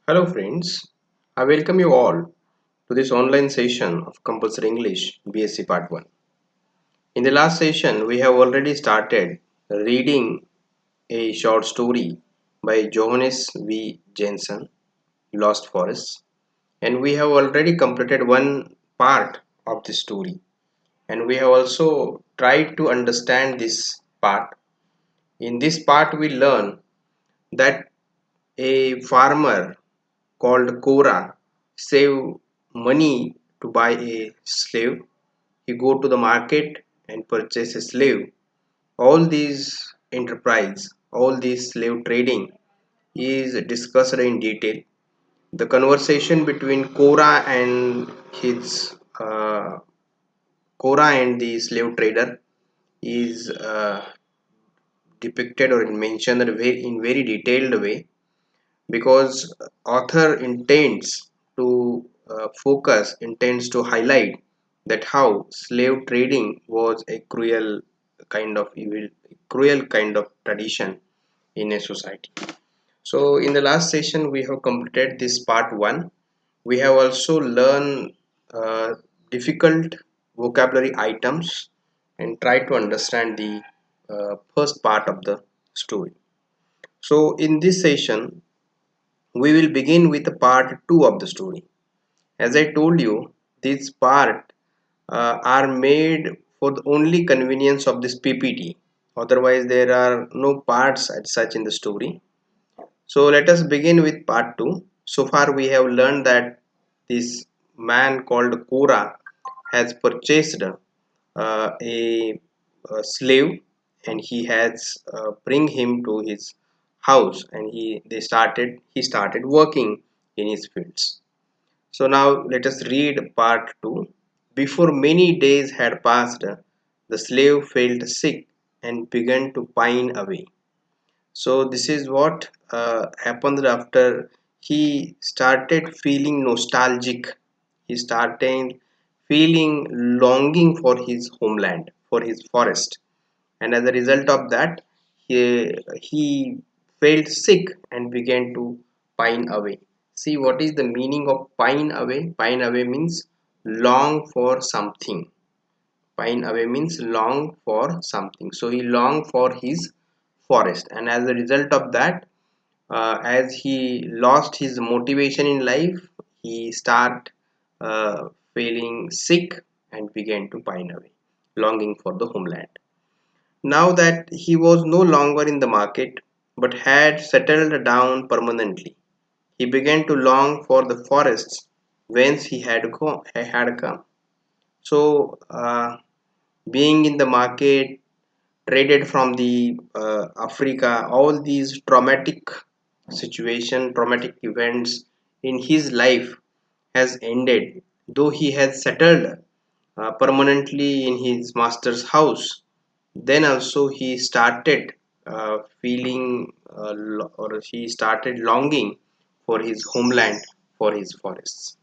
Hello friends, I welcome you all to this online session of Compulsory English BSc Part 1. In the last session, we have already started reading a short story by Johannes V. Jensen, Lost Forests, and we have already completed one part of the story, and we have also tried to understand this part. In this part, we learn that a farmer called Cora save money to buy a slave. He go to the market and purchase a slave. All these enterprise, all this slave trading is discussed in detail. The conversation between his Cora and the slave trader is depicted or mentioned in very detailed way because author intends to highlight that how slave trading was a cruel kind of tradition in a society. So in the last session we have completed this part 1. We have also learned difficult vocabulary items and try to understand the first part of the story. So in this session we will begin with part 2 of the story. As I told you, these parts are made for the only convenience of this PPT. Otherwise, there are no parts as such in the story. So let us begin with part 2. So far, we have learned that this man called Kora has purchased a slave, and he has bring him to his house, and he started working in his fields. So now let us read part 2. Before many days had passed, the slave felt sick and began to pine away. So this is what happened after he started feeling nostalgic. He started feeling longing for his homeland, for his forest, and as a result of that, he felt sick and began to pine away. See, what is the meaning of pine away? Pine away means long for something. Pine away means long for something. So he longed for his forest, and as a result of that, as he lost his motivation in life, he start feeling sick and began to pine away, longing for the homeland. Now that he was no longer in the market but had settled down permanently, he began to long for the forests whence he had come. So, being in the market, traded from the Africa, all these traumatic events in his life has ended. Though he has settled permanently in his master's house, then also he started he started longing for his homeland, for his forests.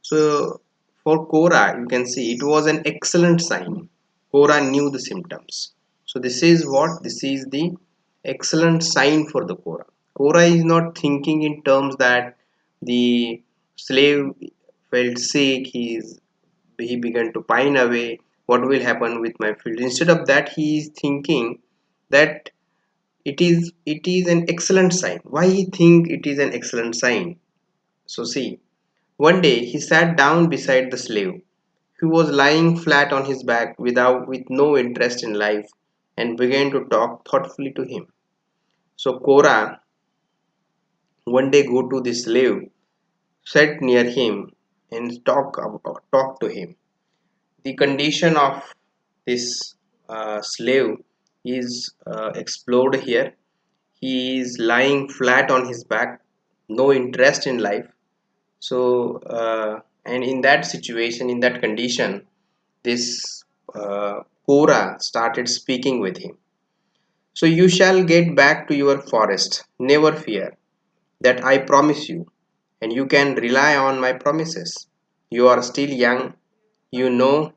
So for Cora, you can see it was an excellent sign. Cora knew the symptoms. So this is the excellent sign for the Cora. Cora is not thinking in terms that the slave felt sick, he began to pine away, what will happen with my field. Instead of that, he is thinking that it is an excellent sign. Why he think it is an excellent sign? So see, one day he sat down beside the slave, who was lying flat on his back with no interest in life, and began to talk thoughtfully to him. So Cora one day go to the slave, sat near him, and talk to him. The condition of this slave is explored here. He is lying flat on his back, no interest in life. So, and in that situation, in that condition, this Kora started speaking with him. So, you shall get back to your forest, never fear, that I promise you, and you can rely on my promises. You are still young, you know,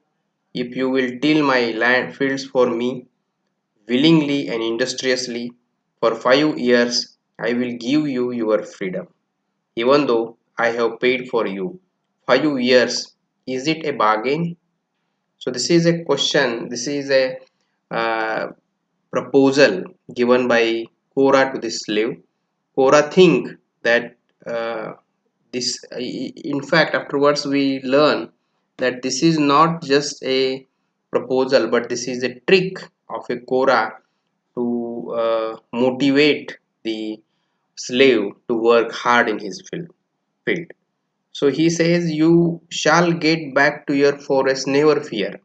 if you will till my land fields for me, willingly and industriously, for 5 years, I will give you your freedom. even though I have paid for you 5 years. Is it a bargain? So this is a question. This is a uh, proposal given by Cora to the slave. Cora think that in fact, afterwards we learn that this is not just a proposal, but this is a trick of a Cora to motivate the slave to work hard in his field. So he says, "You shall get back to your forest, never fear."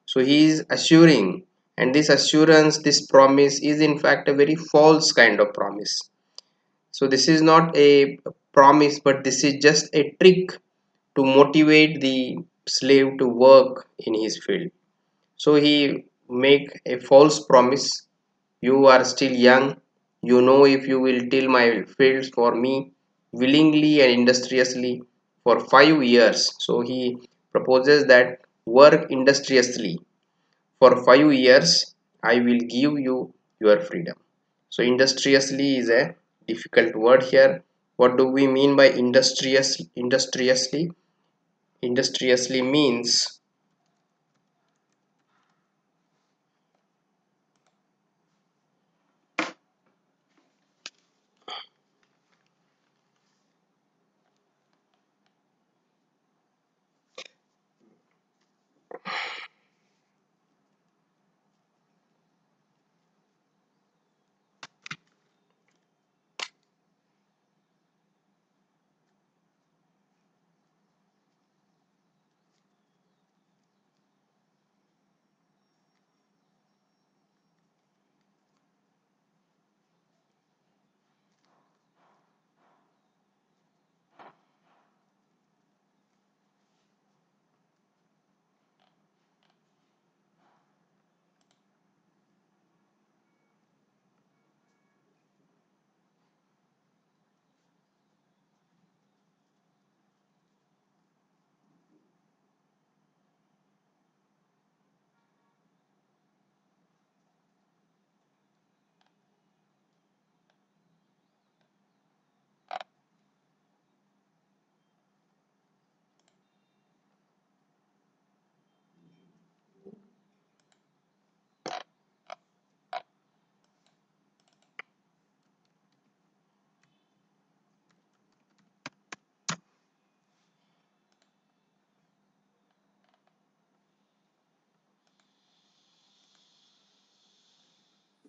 So he is assuring, and this assurance, this promise is in fact a very false kind of promise. So this is not a promise, but this is just a trick to motivate the slave to work in his field. So he make a false promise. You are still young. You know, if you will till my fields for me willingly and industriously for 5 years. So he proposes that work industriously for 5 years. I will give you your freedom. So industriously is a difficult word here. What do we mean by industriously? Industriously means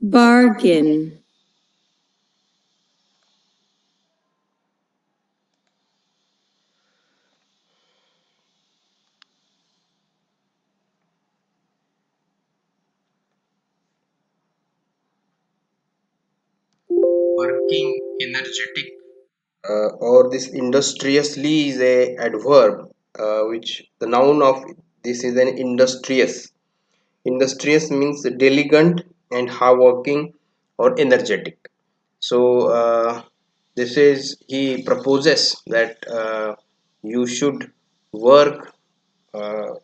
bargain, working, energetic, or this industriously is a adverb, which the noun of this is an industrious. Industrious means diligent and hardworking or energetic. So this is, he proposes that you should work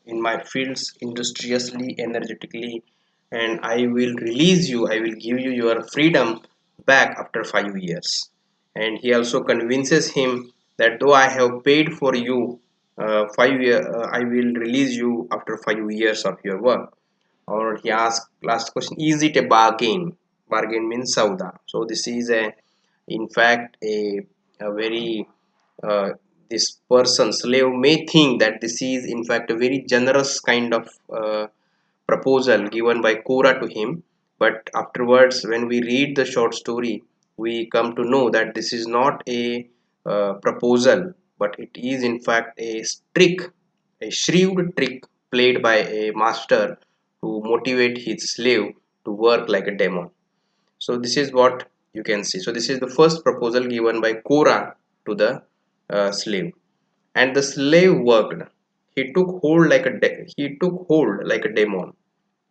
in my fields industriously, energetically, and I will release you. I will give you your freedom back after 5 years. And he also convinces him that though I have paid for you 5 year, I will release you after 5 years of your work. Or he asks last question: Is it a bargain? Bargain means sauda. So this is a, in fact, a very uh, this person slave may think that this is in fact a very generous kind of proposal given by Kora to him, but afterwards when we read the short story we come to know that this is not a proposal, but it is in fact a trick, a shrewd trick played by a master to motivate his slave to work like a demon. So this is what you can see. So this is the first proposal given by Kora to the slave. And the slave worked. He took hold like a demon.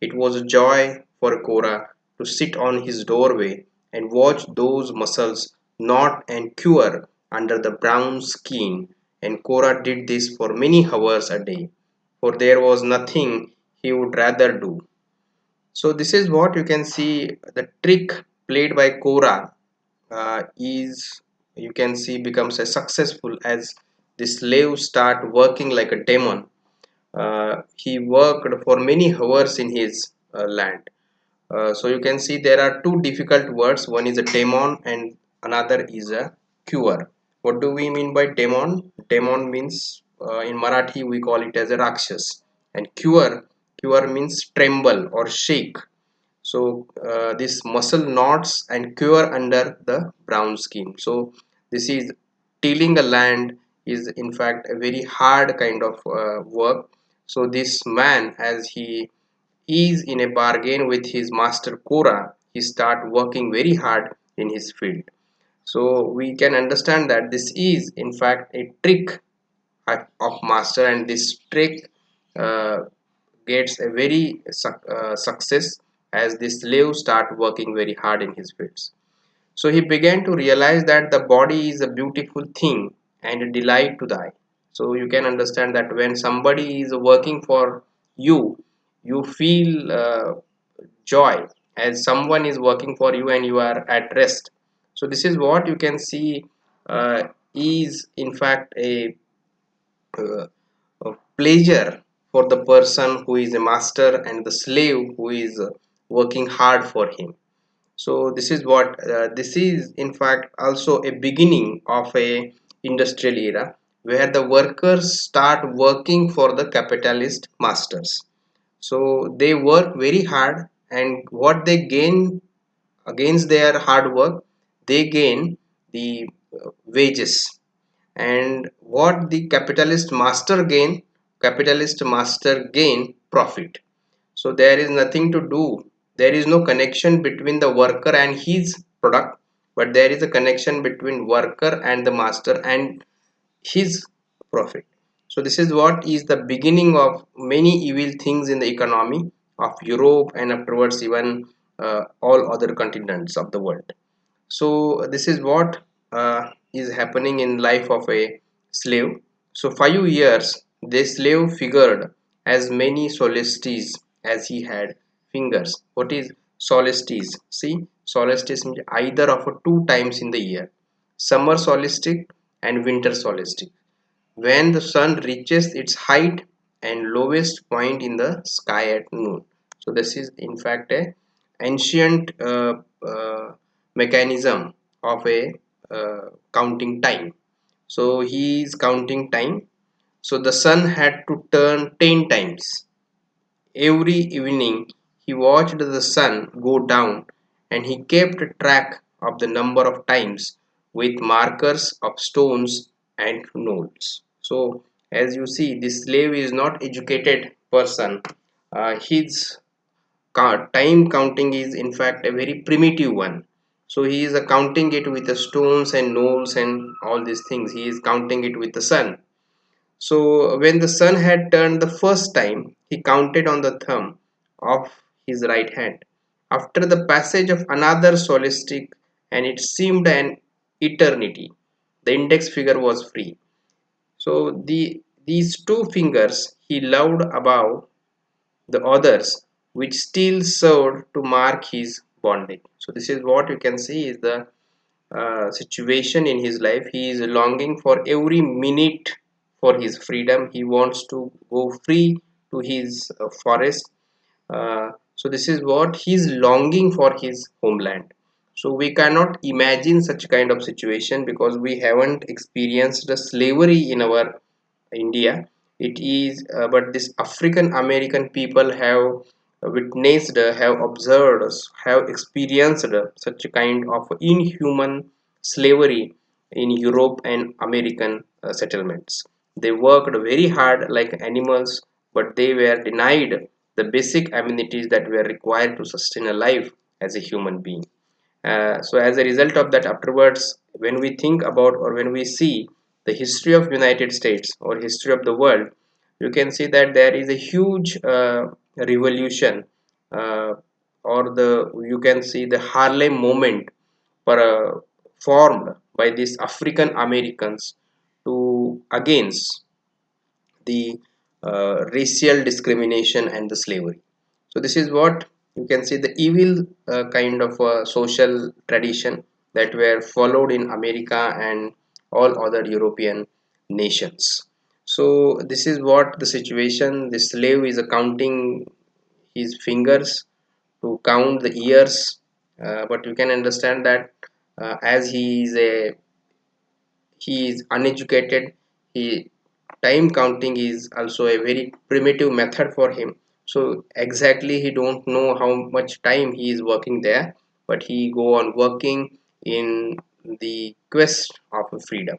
It was a joy for Kora to sit on his doorway and watch those muscles knot and cure under the brown skin. And Kora did this for many hours a day, for there was nothing he would rather do. So this is what you can see, the trick played by Kora is you can see becomes a successful as the slave start working like a demon. He worked for many hours in his land. So you can see there are two difficult words. One is a demon and another is a cure. What do we mean by demon? Demon means in Marathi we call it as a rakshas, and cure means tremble or shake. So this muscle knots and cure under the brown skin. So this is tilling a land is in fact a very hard kind of work. So this man, as he is in a bargain with his master Kora, he start working very hard in his field. So we can understand that this is in fact a trick of master, and this trick uh, gets a very success as the slave start working very hard in his fields. So he began to realize that the body is a beautiful thing and a delight to the eye. So you can understand that when somebody is working for you, you feel joy as someone is working for you and you are at rest. So this is what you can see is in fact uh, a pleasure for the person who is a master and the slave who is working hard for him. So this is in fact also a beginning of a industrial era where the workers start working for the capitalist masters. So they work very hard, and what they gain against their hard work, they gain the wages. And what the capitalist master gain profit. So there is nothing to do, there is no connection between the worker and his product, but there is a connection between worker and the master and his profit. So this is what is the beginning of many evil things in the economy of Europe and afterwards even all other continents of the world. So this is what is happening in life of a slave. So 5 years the slave figured as many solstices as he had fingers. What is solstice? See, solstice means either of a two times in the year, summer solstice and winter solstice, when the sun reaches its height and lowest point in the sky at noon. So this is in fact a ancient mechanism of a counting time. So he is counting time. So the sun had to turn 10 times. Every evening he watched the sun go down, and he kept track of the number of times with markers of stones and knolls. So as you see, this slave is not educated person. His time counting is in fact a very primitive one. So he is counting it with the stones and knolls and all these things. He is counting it with the sun. So when the sun had turned the first time, he counted on the thumb of his right hand. After the passage of another solstice, and it seemed an eternity, the index finger was free. So these two fingers he loved above the others, which still served to mark his bondage. So this is what you can see is the situation in his life. He is longing for every minute for his freedom. He wants to go free to his forest. So this is what he is longing for his homeland. So we cannot imagine such kind of situation because we haven't experienced the slavery in our India. It is, but this African American people have witnessed, have observed, have experienced such a kind of inhuman slavery in Europe and American settlements. They worked very hard like animals, but they were denied the basic amenities that were required to sustain a life as a human being. So as a result of that, afterwards when we think about or when we see the history of United States or history of the world, you can see that there is a huge revolution, uh, or the you can see the Harlem movement for, formed by these African Americans to against the racial discrimination and the slavery. So this is what you can see the evil kind of social tradition that were followed in America and all other European nations. So this is what the situation. The slave is counting his fingers to count the years, but you can understand that as he is uneducated, he time counting is also a very primitive method for him. So exactly he don't know how much time he is working there, but he go on working in the quest of freedom.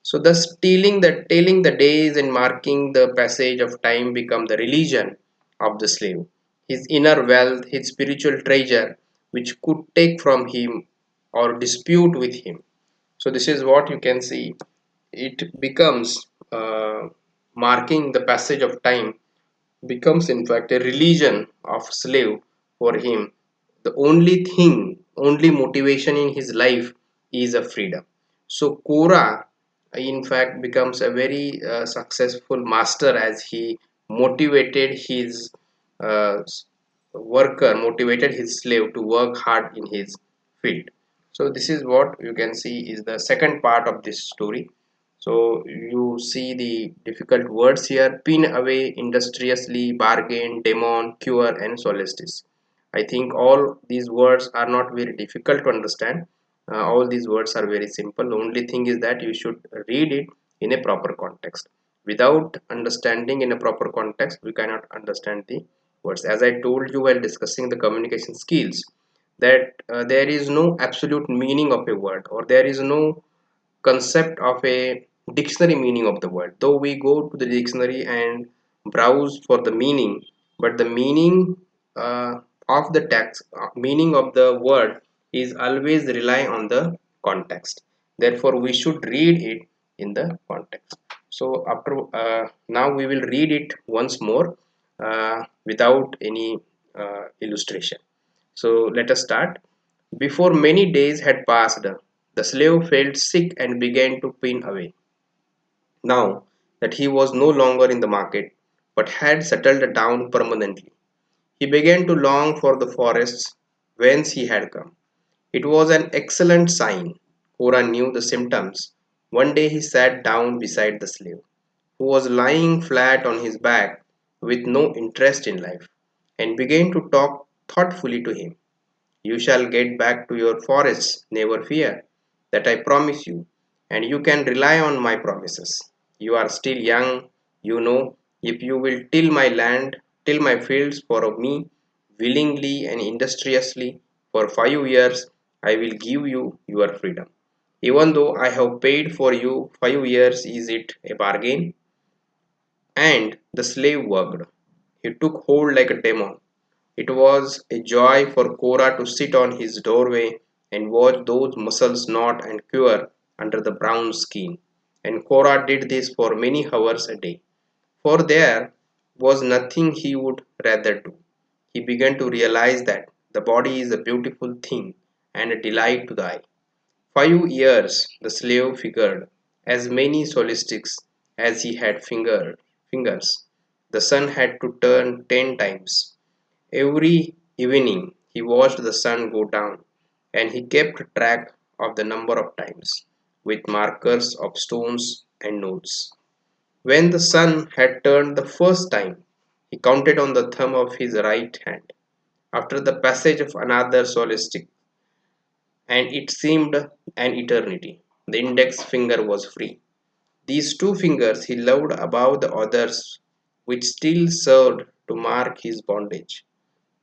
So thus telling the days and marking the passage of time become the religion of the slave. His inner wealth, his spiritual treasure, which could take from him or dispute with him. So this is what you can see. It becomes marking the passage of time becomes in fact a religion of slave for him. The only thing, only motivation in his life is a freedom. So Kora in fact becomes a very successful master as he motivated his uh, motivated his slave to work hard in his field. So this is what you can see is the second part of this story. So you see the difficult words here: pin away, industriously, bargain, demon, cure, and solstice. I think all these words are not very difficult to understand. All these words are very simple. The only thing is that you should read it in a proper context. Without understanding in a proper context, we cannot understand the words. As I told you while discussing the communication skills, that there is no absolute meaning of a word, or there is no concept of a dictionary meaning of the word, though we go to the dictionary and browse for the meaning, but the meaning uh, of the text, meaning of the word is always rely on the context. Therefore we should read it in the context. So after now we will read it once more without any illustration. So let us start. Before many days had passed, the slave felt sick and began to pine away. Now that he was no longer in the market, but had settled down permanently, he began to long for the forests whence he had come. It was an excellent sign. Cora knew the symptoms. One day he sat down beside the slave, who was lying flat on his back with no interest in life, and began to talk thoughtfully to him. You shall get back to your forests, never fear. That I promise you, and you can rely on my promises. You are still young, you know. If you will till my land, till my fields for me, willingly and industriously, for 5 years, I will give you your freedom. Even though I have paid for you 5 years, is it a bargain? And the slave worked. He took hold like a demon. It was a joy for Cora to sit on his doorway and watch those muscles knot and cure under the brown skin. And Cora did this for many hours a day. For there was nothing he would rather do. He began to realize that the body is a beautiful thing and a delight to the eye. 5 years, the slave figured, as many solstices as he had fingers. The sun had to turn 10 times. Every evening he watched the sun go down, and he kept track of the number of times with markers of stones and notes. When the sun had turned the first time, he counted on the thumb of his right hand. After the passage of another solstice, and it seemed an eternity, the index finger was free. These two fingers he loved above the others, which still served to mark his bondage.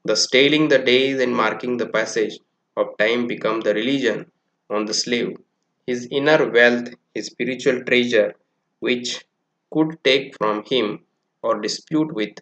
Thus tailing the days and marking the passage of time become the religion on the slave. His inner wealth, his spiritual treasure, which could take from him or dispute with